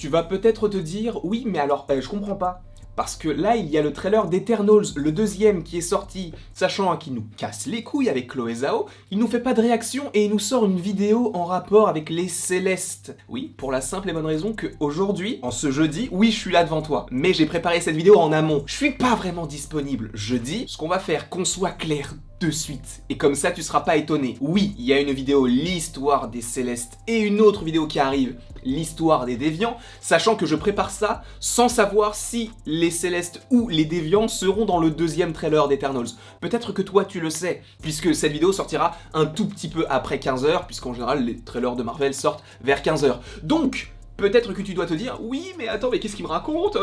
Tu vas peut-être te dire, oui, mais alors, je comprends pas. Parce que là, il y a le trailer d'Eternals, le deuxième qui est sorti, sachant qu'il nous casse les couilles avec Chloé Zhao, il nous fait pas de réaction et il nous sort une vidéo en rapport avec les Célestes. Oui, pour la simple et bonne raison que aujourd'hui, en ce jeudi, oui, je suis là devant toi, mais j'ai préparé cette vidéo en amont. Je suis pas vraiment disponible jeudi. Ce qu'on va faire, qu'on soit clair de suite. Et comme ça, tu seras pas étonné. Oui, il y a une vidéo, l'histoire des Célestes, et une autre vidéo qui arrive, l'histoire des Déviants, sachant que je prépare ça sans savoir si les Célestes ou les Déviants seront dans le deuxième trailer d'Eternals. Peut-être que toi, tu le sais, puisque cette vidéo sortira un tout petit peu après 15h, puisqu'en général, les trailers de Marvel sortent vers 15h. Donc, peut-être que tu dois te dire, oui, mais attends, mais qu'est-ce qu'il me raconte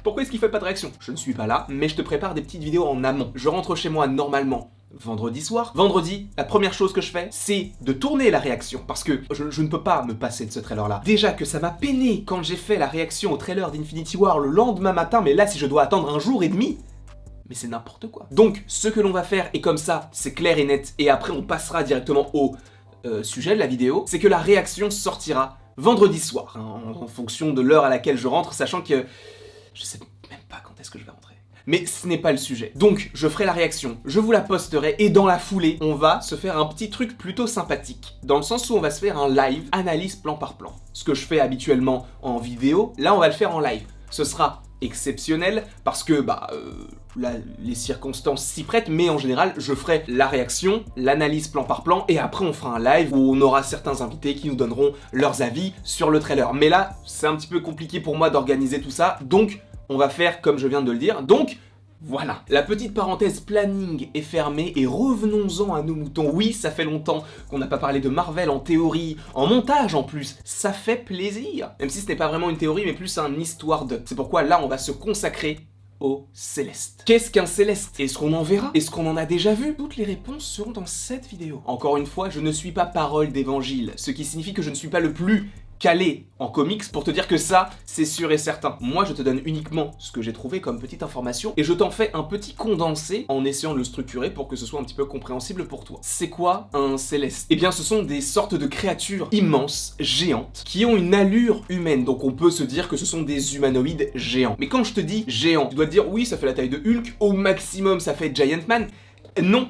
pourquoi est-ce qu'il fait pas de réaction? Je ne suis pas là, mais je te prépare des petites vidéos en amont. Je rentre chez moi normalement vendredi soir. Vendredi, la première chose que je fais, c'est de tourner la réaction, parce que je ne peux pas me passer de ce trailer-là. Déjà que ça m'a peiné quand j'ai fait la réaction au trailer d'Infinity War le lendemain matin, mais là, si je dois attendre un jour et demi, mais c'est n'importe quoi. Donc, ce que l'on va faire, et comme ça, c'est clair et net, et après on passera directement au sujet de la vidéo, c'est que la réaction sortira vendredi soir, en fonction de l'heure à laquelle je rentre, sachant que je sais même pas quand est-ce que je vais rentrer. Mais ce n'est pas le sujet. Donc, je ferai la réaction, je vous la posterai, et dans la foulée, on va se faire un petit truc plutôt sympathique. Dans le sens où on va se faire un live, analyse plan par plan. Ce que je fais habituellement en vidéo, là on va le faire en live. Ce sera exceptionnel, parce que, là, les circonstances s'y prêtent, mais en général, je ferai la réaction, l'analyse plan par plan, et après on fera un live où on aura certains invités qui nous donneront leurs avis sur le trailer. Mais là, c'est un petit peu compliqué pour moi d'organiser tout ça, donc on va faire comme je viens de le dire. Donc, voilà. La petite parenthèse planning est fermée et revenons-en à nos moutons. Oui, ça fait longtemps qu'on n'a pas parlé de Marvel en théorie, en montage en plus. Ça fait plaisir. Même si ce n'est pas vraiment une théorie, mais plus un histoire de. C'est pourquoi là, on va se consacrer aux Célestes. Qu'est-ce qu'un Céleste? Est-ce qu'on en verra? Est-ce qu'on en a déjà vu? Toutes les réponses seront dans cette vidéo. Encore une fois, je ne suis pas parole d'évangile, ce qui signifie que je ne suis pas le plus calé en comics pour te dire que ça, c'est sûr et certain. Moi, je te donne uniquement ce que j'ai trouvé comme petite information et je t'en fais un petit condensé en essayant de le structurer pour que ce soit un petit peu compréhensible pour toi. C'est quoi un Céleste? Eh bien, ce sont des sortes de créatures immenses, géantes, qui ont une allure humaine. Donc on peut se dire que ce sont des humanoïdes géants. Mais quand je te dis géant, tu dois te dire oui, ça fait la taille de Hulk, au maximum ça fait Giant Man. Non.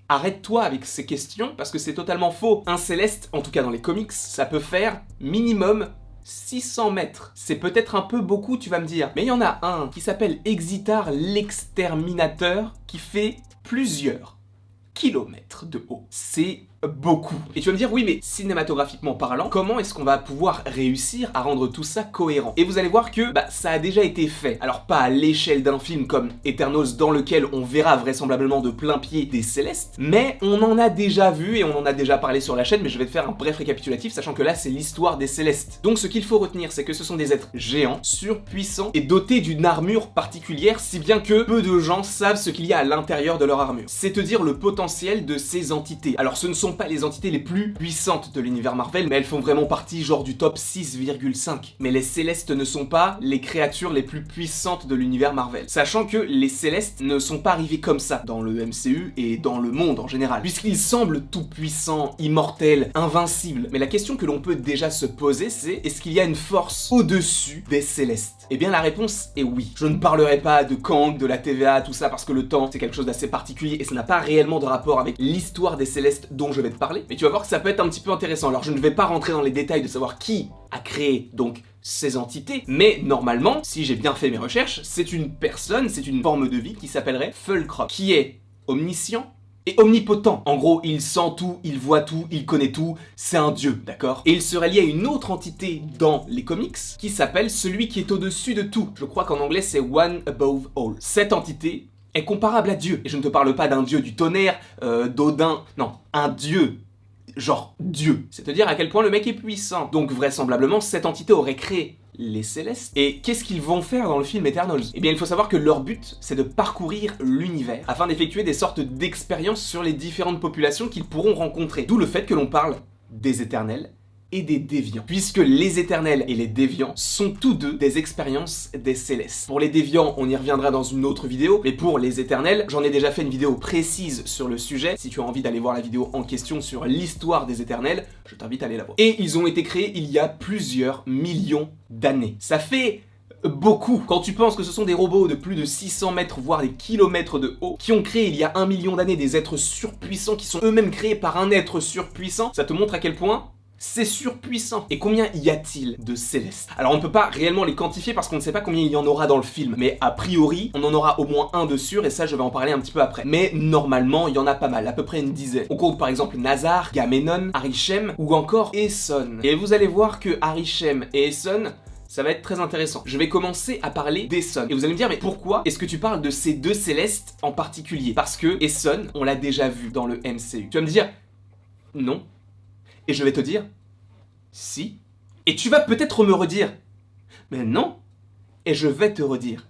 Arrête-toi avec ces questions parce que c'est totalement faux. Un Céleste, en tout cas dans les comics, ça peut faire minimum 600 mètres. C'est peut-être un peu beaucoup, tu vas me dire. Mais il y en a un qui s'appelle Exitar l'Exterminateur qui fait plusieurs kilomètres de haut. C'est beaucoup. Et tu vas me dire, oui, mais cinématographiquement parlant, comment est-ce qu'on va pouvoir réussir à rendre tout ça cohérent? Et vous allez voir que ça a déjà été fait. Alors pas à l'échelle d'un film comme Eternals dans lequel on verra vraisemblablement de plein pied des Célestes, mais on en a déjà vu et on en a déjà parlé sur la chaîne, mais je vais te faire un bref récapitulatif, sachant que là c'est l'histoire des Célestes. Donc ce qu'il faut retenir, c'est que ce sont des êtres géants, surpuissants et dotés d'une armure particulière, si bien que peu de gens savent ce qu'il y a à l'intérieur de leur armure. C'est te dire le potentiel de ces entités. Alors ce ne sont pas les entités les plus puissantes de l'univers Marvel, mais elles font vraiment partie genre du top 6,5. Mais les Célestes ne sont pas les créatures les plus puissantes de l'univers Marvel. Sachant que les Célestes ne sont pas arrivés comme ça dans le MCU et dans le monde en général, puisqu'ils semblent tout puissants, immortels, invincibles. Mais la question que l'on peut déjà se poser, c'est est-ce qu'il y a une force au-dessus des Célestes? Eh bien la réponse est oui. Je ne parlerai pas de Kang, de la TVA, tout ça, parce que le temps c'est quelque chose d'assez particulier et ça n'a pas réellement de rapport avec l'histoire des Célestes dont je vais te parler, mais tu vas voir que ça peut être un petit peu intéressant. Alors je ne vais pas rentrer dans les détails de savoir qui a créé donc ces entités, mais normalement, si j'ai bien fait mes recherches, c'est une personne, c'est une forme de vie qui s'appellerait Fulcrum, qui est omniscient et omnipotent. En gros, il sent tout, il voit tout, il connaît tout, c'est un dieu, d'accord? Et il serait lié à une autre entité dans les comics qui s'appelle celui qui est au-dessus de tout. Je crois qu'en anglais c'est One Above All. Cette entité est comparable à Dieu. Et je ne te parle pas d'un dieu du tonnerre, d'Odin, non, un dieu, genre Dieu. C'est-à-dire à quel point le mec est puissant. Donc vraisemblablement, cette entité aurait créé les Célestes. Et qu'est-ce qu'ils vont faire dans le film Eternals? Eh bien, il faut savoir que leur but, c'est de parcourir l'univers, afin d'effectuer des sortes d'expériences sur les différentes populations qu'ils pourront rencontrer. D'où le fait que l'on parle des Éternels et des déviants, puisque les éternels et les déviants sont tous deux des expériences des célestes. Pour les déviants, on y reviendra dans une autre vidéo, mais pour les éternels, j'en ai déjà fait une vidéo précise sur le sujet. Si tu as envie d'aller voir la vidéo en question sur l'histoire des éternels, je t'invite à aller la voir. Et ils ont été créés il y a plusieurs millions d'années. Ça fait beaucoup. Quand tu penses que ce sont des robots de plus de 600 mètres, voire des kilomètres de haut, qui ont créé il y a 1 million d'années des êtres surpuissants qui sont eux-mêmes créés par un être surpuissant, ça te montre à quel point c'est surpuissant. Et combien y a-t-il de célestes? Alors on ne peut pas réellement les quantifier parce qu'on ne sait pas combien il y en aura dans le film, mais a priori, on en aura au moins un de sûr, et ça je vais en parler un petit peu après. Mais normalement, il y en a pas mal, à peu près une dizaine. On compte par exemple Nazar, Gamenon, Arishem ou encore Eson. Et vous allez voir que Arishem et Eson, ça va être très intéressant. Je vais commencer à parler d'Eson. Et vous allez me dire, mais pourquoi est-ce que tu parles de ces deux célestes en particulier? Parce que Eson, on l'a déjà vu dans le MCU. Tu vas me dire, non. Et je vais te dire, si. Et tu vas peut-être me redire, mais non. Et je vais te redire,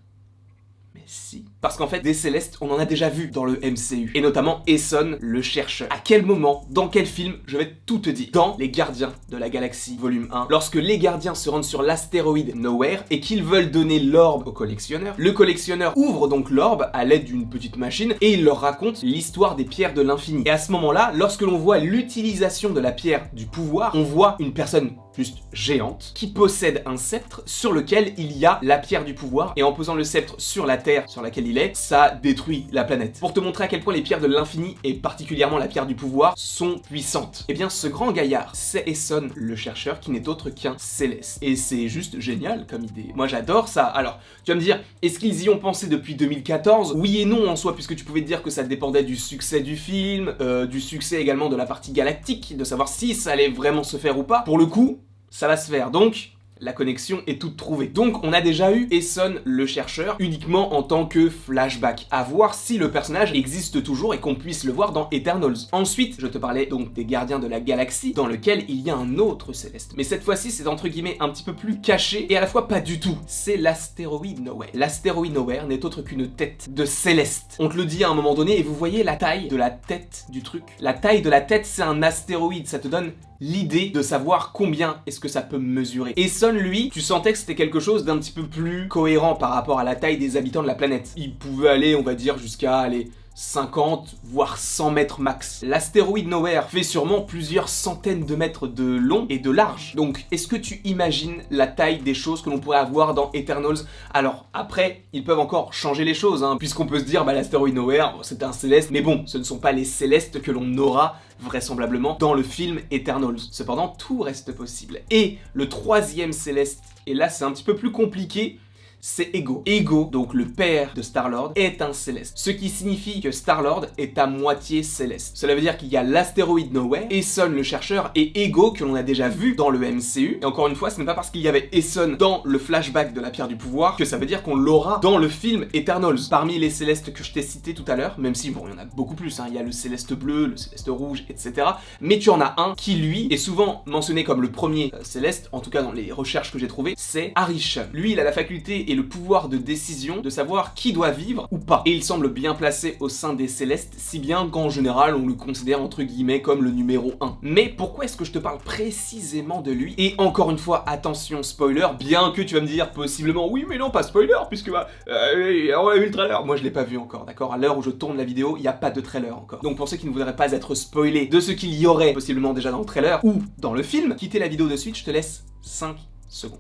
mais si. Parce qu'en fait, des célestes, on en a déjà vu dans le MCU. Et notamment Eson, le chercheur. À quel moment, dans quel film, je vais tout te dire. Dans Les Gardiens de la Galaxie, volume 1, lorsque les gardiens se rendent sur l'astéroïde Nowhere et qu'ils veulent donner l'orbe au collectionneur, le collectionneur ouvre donc l'orbe à l'aide d'une petite machine et il leur raconte l'histoire des pierres de l'infini. Et à ce moment-là, lorsque l'on voit l'utilisation de la pierre du pouvoir, on voit une personne juste géante qui possède un sceptre sur lequel il y a la pierre du pouvoir, et en posant le sceptre sur la terre sur laquelle il est, ça détruit la planète. Pour te montrer à quel point les pierres de l'infini, et particulièrement la pierre du pouvoir, sont puissantes. Et bien ce grand gaillard, c'est Eson, le chercheur, qui n'est autre qu'un céleste. Et c'est juste génial comme idée. Moi j'adore ça. Alors, tu vas me dire, est-ce qu'ils y ont pensé depuis 2014? Oui et non en soi, puisque tu pouvais te dire que ça dépendait du succès du film, du succès également de la partie galactique, de savoir si ça allait vraiment se faire ou pas. Pour le coup, ça va se faire, donc la connexion est toute trouvée. Donc on a déjà eu Eson le chercheur uniquement en tant que flashback, à voir si le personnage existe toujours et qu'on puisse le voir dans Eternals. Ensuite, je te parlais donc des Gardiens de la Galaxie, dans lequel il y a un autre céleste. Mais cette fois-ci, c'est entre guillemets un petit peu plus caché, et à la fois pas du tout. C'est l'astéroïde Nowhere. L'astéroïde Nowhere n'est autre qu'une tête de céleste. On te le dit à un moment donné, et vous voyez la taille de la tête du truc. La taille de la tête, c'est un astéroïde, ça te donne l'idée de savoir combien est-ce que ça peut mesurer. Eson, lui, tu sentais que c'était quelque chose d'un petit peu plus cohérent par rapport à la taille des habitants de la planète. Il pouvait aller, on va dire, jusqu'à aller 50 voire 100 mètres max. L'astéroïde Nowhere fait sûrement plusieurs centaines de mètres de long et de large. Donc est-ce que tu imagines la taille des choses que l'on pourrait avoir dans Eternals? Alors après, ils peuvent encore changer les choses, hein, puisqu'on peut se dire, bah l'astéroïde Nowhere, c'est un céleste, mais bon, ce ne sont pas les célestes que l'on aura vraisemblablement dans le film Eternals. Cependant, tout reste possible. Et le troisième céleste, et là c'est un petit peu plus compliqué, c'est Ego. Ego, donc le père de Star-Lord, est un céleste. Ce qui signifie que Star-Lord est à moitié céleste. Cela veut dire qu'il y a l'astéroïde Nowhere, Eson le chercheur et Ego que l'on a déjà vu dans le MCU. Et encore une fois, ce n'est pas parce qu'il y avait Eson dans le flashback de la pierre du pouvoir que ça veut dire qu'on l'aura dans le film Eternals. Parmi les célestes que je t'ai cités tout à l'heure, même si bon, il y en a beaucoup plus, hein. Il y a le céleste bleu, le céleste rouge, etc. Mais tu en as un qui, lui, est souvent mentionné comme le premier céleste, en tout cas dans les recherches que j'ai trouvées, c'est Arishem. Lui, il a la faculté et le pouvoir de décision de savoir qui doit vivre ou pas. Et il semble bien placé au sein des célestes, si bien qu'en général on le considère entre guillemets comme le numéro 1. Mais pourquoi est-ce que je te parle précisément de lui? Et encore une fois, attention spoiler, bien que tu vas me dire possiblement oui mais non pas spoiler puisque on a vu le trailer. Moi je l'ai pas vu encore, d'accord? À l'heure où je tourne la vidéo, il n'y a pas de trailer encore. Donc pour ceux qui ne voudraient pas être spoilés de ce qu'il y aurait possiblement déjà dans le trailer ou dans le film, quittez la vidéo de suite, je te laisse 5 secondes.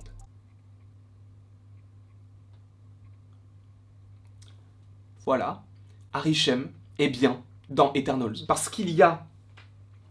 Voilà, Arishem est bien dans Eternals. Parce qu'il y a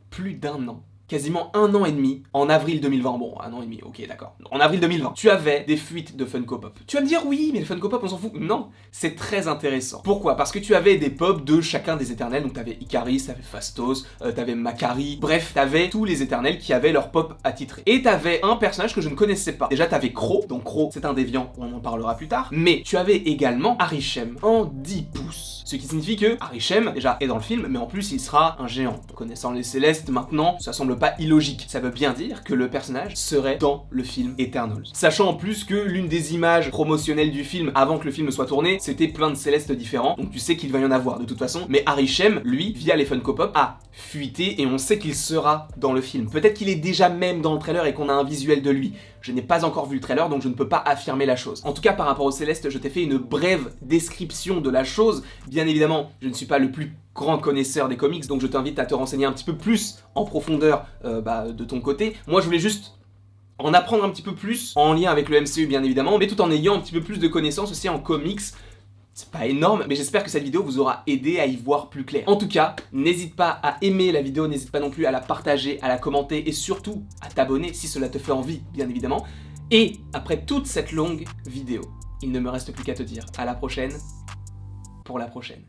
plus d'un an, quasiment 1 an et demi, en avril 2020, bon, 1 an et demi, ok, d'accord, en avril 2020, tu avais des fuites de Funko Pop. Tu vas me dire, oui, mais les Funko Pop, on s'en fout. Non, c'est très intéressant. Pourquoi? Parce que tu avais des pop de chacun des éternels, donc t'avais Icaris, t'avais Phastos, t'avais Makari, bref, t'avais tous les éternels qui avaient leur pop attitré. Et t'avais un personnage que je ne connaissais pas. Déjà, t'avais Crow, donc Crow, c'est un déviant, on en parlera plus tard, mais tu avais également Arishem en 10 pouces. Ce qui signifie que Arishem, déjà, est dans le film, mais en plus il sera un géant. Connaissant les Célestes maintenant, ça semble pas illogique. Ça veut bien dire que le personnage serait dans le film Eternals. Sachant en plus que l'une des images promotionnelles du film, avant que le film soit tourné, c'était plein de Célestes différents, donc tu sais qu'il va y en avoir de toute façon. Mais Arishem, lui, via les Funko Pop, a fuité et on sait qu'il sera dans le film. Peut-être qu'il est déjà même dans le trailer et qu'on a un visuel de lui. Je n'ai pas encore vu le trailer, donc je ne peux pas affirmer la chose. En tout cas, par rapport aux Célestes, je t'ai fait une brève description de la chose. Bien évidemment, je ne suis pas le plus grand connaisseur des comics, donc je t'invite à te renseigner un petit peu plus en profondeur de ton côté. Moi, je voulais juste en apprendre un petit peu plus, en lien avec le MCU bien évidemment, mais tout en ayant un petit peu plus de connaissances aussi en comics. C'est pas énorme, mais j'espère que cette vidéo vous aura aidé à y voir plus clair. En tout cas, n'hésite pas à aimer la vidéo, n'hésite pas non plus à la partager, à la commenter et surtout à t'abonner si cela te fait envie, bien évidemment. Et après toute cette longue vidéo, il ne me reste plus qu'à te dire à la prochaine pour la prochaine.